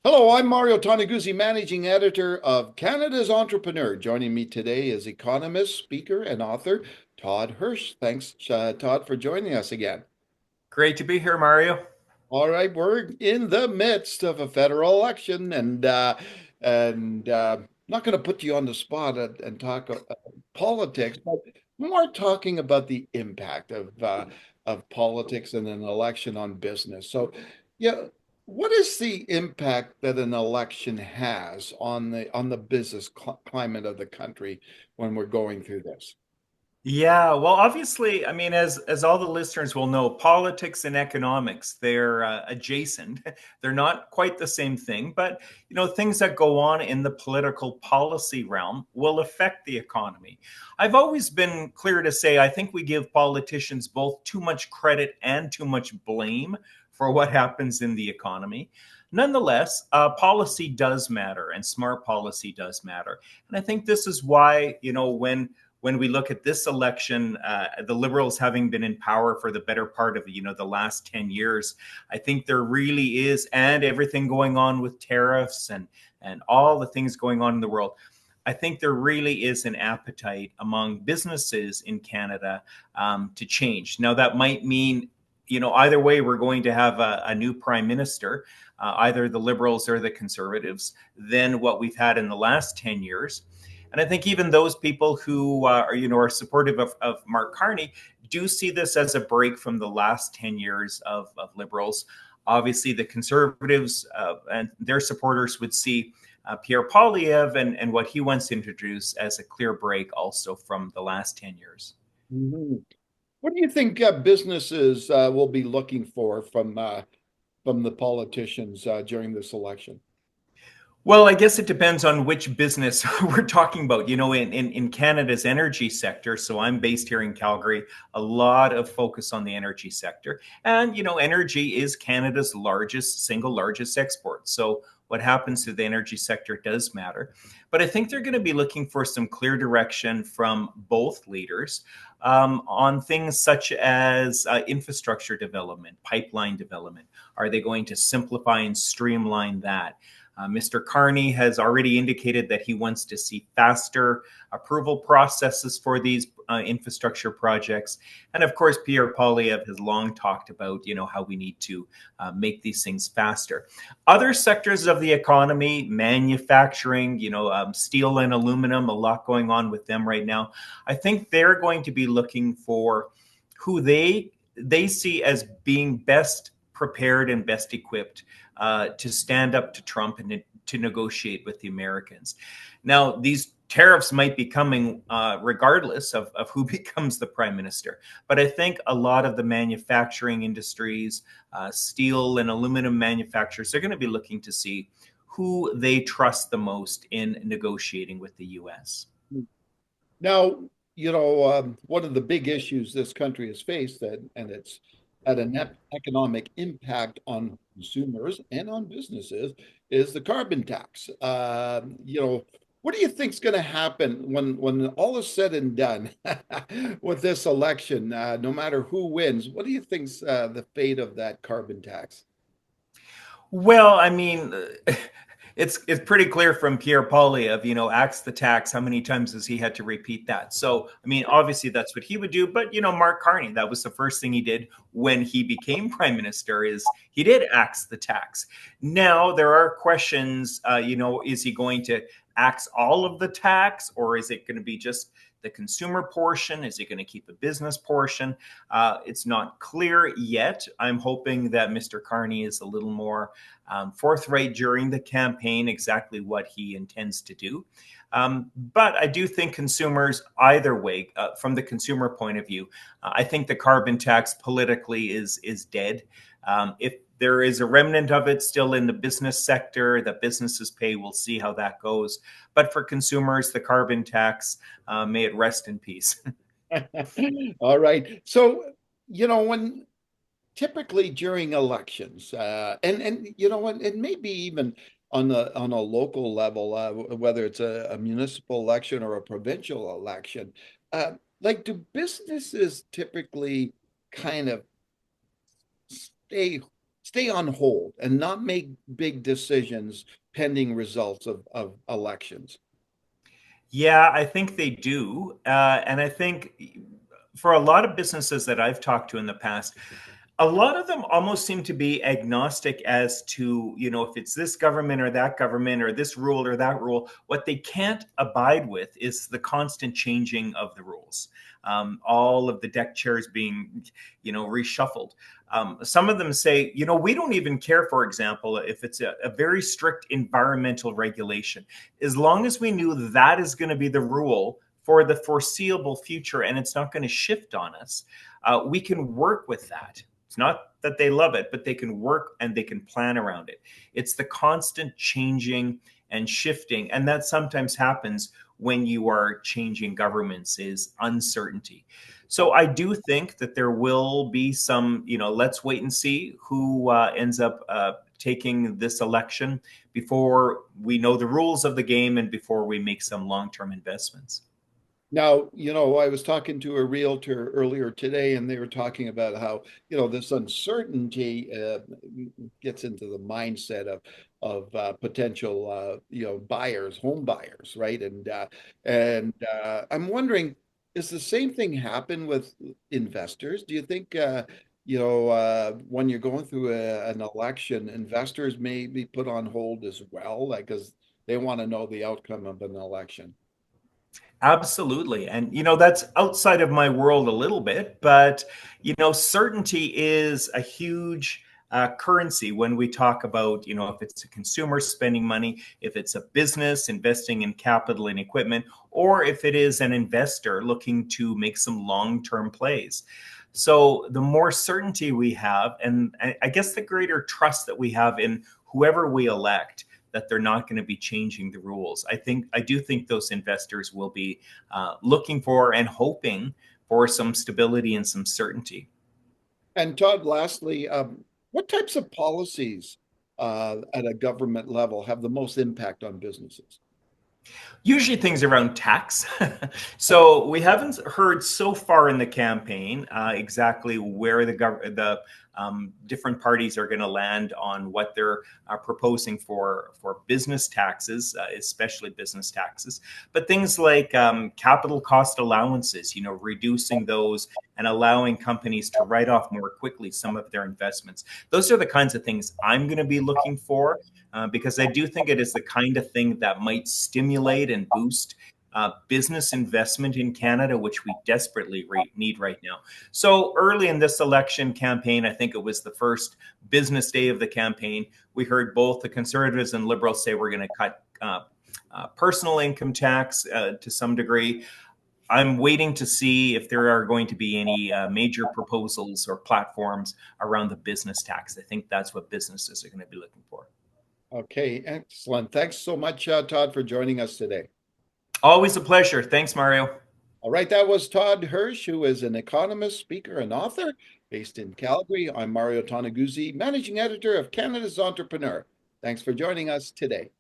Hello, I'm Mario Toneguzzi, managing editor of Canada's Entrepreneur. Joining me today is economist, speaker, and author Todd Hirsch. Thanks, Todd, for joining us again. Great to be here, Mario. All right, we're in the midst of a federal election, and not going to put you on the spot and talk politics, but more talking about the impact of politics and an election on business. So, yeah, what is the impact that an election has on the business climate of the country when we're going through this? Yeah, well, obviously, I mean, as all the listeners will know, politics and economics, they're adjacent. They're not quite the same thing, but things that go on in the political policy realm will affect the economy. I've always been clear to say I think we give politicians both too much credit and too much blame for what happens in the economy. Nonetheless, policy does matter and smart policy does matter. And I think this is why, when we look at this election, the Liberals having been in power for the better part of the last 10 years, I think there really is, and everything going on with tariffs and all the things going on in the world, I think there really is an appetite among businesses in Canada to change. Now that might mean either way, we're going to have a new prime minister, either the Liberals or the Conservatives, than what we've had in the last 10 years. And I think even those people who are supportive of Mark Carney do see this as a break from the last 10 years of Liberals. Obviously, the Conservatives and their supporters would see Pierre Poilievre and what he wants to introduce as a clear break also from the last 10 years. Mhm. What do you think businesses will be looking for from the politicians during this election? Well, I guess it depends on which business we're talking about. In Canada's energy sector, so I'm based here in Calgary, a lot of focus on the energy sector. And, energy is Canada's single largest export. So what happens to the energy sector does matter. But I think they're going to be looking for some clear direction from both leaders on things such as infrastructure development, pipeline development. Are they going to simplify and streamline that? Mr. Carney has already indicated that he wants to see faster approval processes for these infrastructure projects. And of course, Pierre Poilievre has long talked about, how we need to make these things faster. Other sectors of the economy, manufacturing, steel and aluminum, a lot going on with them right now. I think they're going to be looking for who they see as being best prepared and best equipped to stand up to Trump and to negotiate with the Americans. Now, these tariffs might be coming regardless of who becomes the prime minister. But I think a lot of the manufacturing industries, steel and aluminum manufacturers, are going to be looking to see who they trust the most in negotiating with the US. Now, one of the big issues this country has faced, and it's had an economic impact on consumers and on businesses, is the carbon tax. What do you think is going to happen when all is said and done with this election? No matter who wins, what do you think's the fate of that carbon tax? Well, I mean, it's pretty clear from Pierre Poilievre, axe the tax. How many times has he had to repeat that? So, I mean, obviously that's what he would do. But Mark Carney, that was the first thing he did when he became prime minister. Is he did axe the tax. Now there are questions. Is he going to axe all of the tax, or is it going to be just the consumer portion? Is he going to keep the business portion? It's not clear yet. I'm hoping that Mr. Carney is a little more forthright during the campaign exactly what he intends to do. But I do think consumers, either way, from the consumer point of view, I think the carbon tax politically is dead. If there is a remnant of it still in the business sector that businesses pay, we'll see how that goes. But for consumers, the carbon tax, may it rest in peace. All right. So, when typically during elections, and and maybe even on a local level, whether it's a municipal election or a provincial election, uh, like do businesses typically kind of stay stay on hold and not make big decisions pending results of elections? Yeah, I think they do. And I think for a lot of businesses that I've talked to in the past, a lot of them almost seem to be agnostic as to, if it's this government or this rule or that rule. What they can't abide with is the constant changing of the rules. All of the deck chairs being, reshuffled. Some of them say, we don't even care, for example, if it's a very strict environmental regulation, as long as we knew that is going to be the rule for the foreseeable future and it's not going to shift on us, we can work with that. It's not that they love it, but they can work and they can plan around it. It's the constant changing and shifting. And that sometimes happens when you are changing governments, is uncertainty. So I do think that there will be some, let's wait and see who ends up taking this election before we know the rules of the game and before we make some long-term investments. Now, I was talking to a realtor earlier today, and they were talking about how, this uncertainty gets into the mindset of potential, buyers, home buyers, right? And I'm wondering, is the same thing happen with investors? Do you think, when you're going through an election, investors may be put on hold as well, like, because they want to know the outcome of an election? Absolutely. And, that's outside of my world a little bit, but, certainty is a huge currency when we talk about, if it's a consumer spending money, if it's a business investing in capital and equipment, or if it is an investor looking to make some long-term plays. So the more certainty we have, and I guess the greater trust that we have in whoever we elect, that they're not going to be changing the rules. I do think those investors will be looking for and hoping for some stability and some certainty. And Todd, lastly, what types of policies at a government level have the most impact on businesses? Usually things around tax. So we haven't heard so far in the campaign exactly where the different parties are going to land on what they're proposing for business taxes, especially business taxes. But things like capital cost allowances, reducing those and allowing companies to write off more quickly some of their investments. Those are the kinds of things I'm going to be looking for. Because I do think it is the kind of thing that might stimulate and boost business investment in Canada, which we desperately need right now. So early in this election campaign, I think it was the first business day of the campaign, we heard both the Conservatives and Liberals say we're going to cut personal income tax to some degree. I'm waiting to see if there are going to be any major proposals or platforms around the business tax. I think that's what businesses are going to be looking for. Okay, excellent. Thanks so much, Todd, for joining us today. Always a pleasure. Thanks, Mario. All right, that was Todd Hirsch, who is an economist, speaker, and author based in Calgary. I'm Mario Toneguzzi, managing editor of Canada's Entrepreneur. Thanks for joining us today.